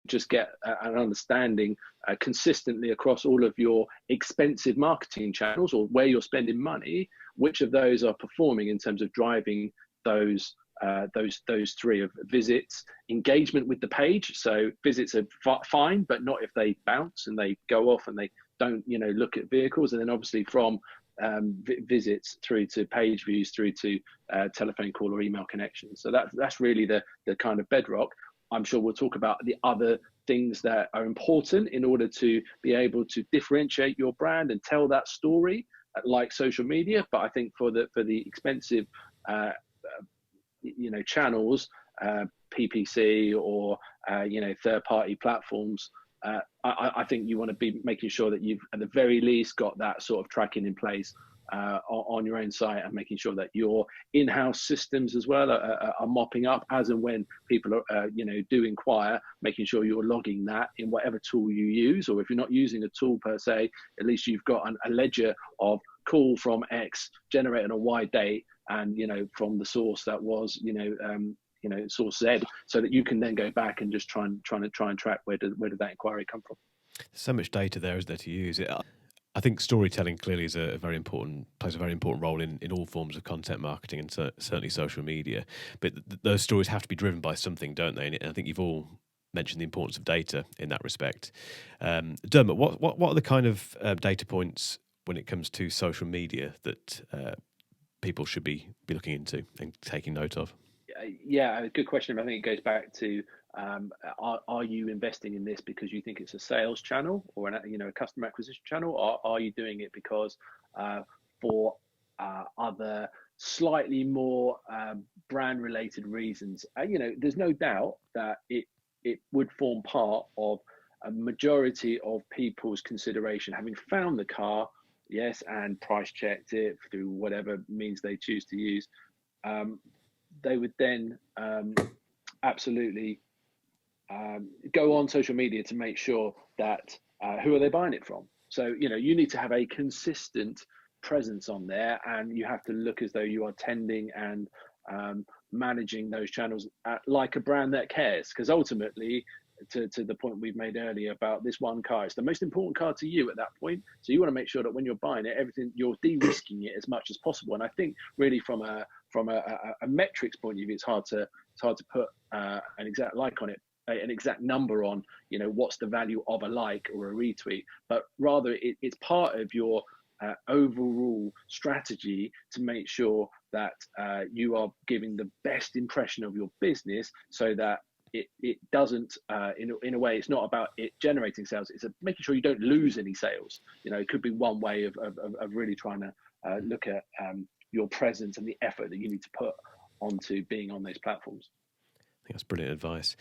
just get an understanding consistently across all of your expensive marketing channels, or where you're spending money, which of those are performing in terms of driving those three of visits, engagement with the page. So visits are fine, but not if they bounce and they go off and they don't, look at vehicles. And then obviously from visits through to page views, through to telephone call or email connections. So that's really the kind of bedrock. I'm sure we'll talk about the other things that are important in order to be able to differentiate your brand and tell that story, like social media. But I think for the expensive channels, PPC or third-party platforms, I think you want to be making sure that you've at the very least got that sort of tracking in place on your own site, and making sure that your in-house systems as well are mopping up as and when people are do inquire, making sure you're logging that in whatever tool you use. Or if you're not using a tool per se, at least you've got a ledger of call from X generated on Y date, and from the source that was source Z, so that you can then go back and just try and track where did that inquiry come from. There's so much data there, isn't there, to use it. I think storytelling clearly is plays a very important role in all forms of content marketing, and certainly social media. But those stories have to be driven by something, don't they? And I think you've all mentioned the importance of data in that respect. Dermott, what are the kind of data points when it comes to social media that people should be looking into and taking note of? Yeah, good question. I think it goes back to are you investing in this because you think it's a sales channel or a customer acquisition channel, or are you doing it because for other slightly more brand related reasons? There's no doubt that it would form part of a majority of people's consideration, having found the car, yes, and price checked it through whatever means they choose to use. They would then absolutely go on social media to make sure that who are they buying it from. So you need to have a consistent presence on there, and you have to look as though you are tending and managing those channels like a brand that cares, because ultimately, to the point we've made earlier about this one car, it's the most important car to you at that point. So you want to make sure that when you're buying it, everything, you're de-risking it as much as possible. And I think really from a metrics point of view, it's hard to put an exact like on it, an exact number on what's the value of a like or a retweet, but rather it's part of your overall strategy to make sure that you are giving the best impression of your business, so that it doesn't in a way, it's not about it generating sales, it's making sure you don't lose any sales. It could be one way of really trying to look at your presence and the effort that you need to put onto being on those platforms. I think that's brilliant advice.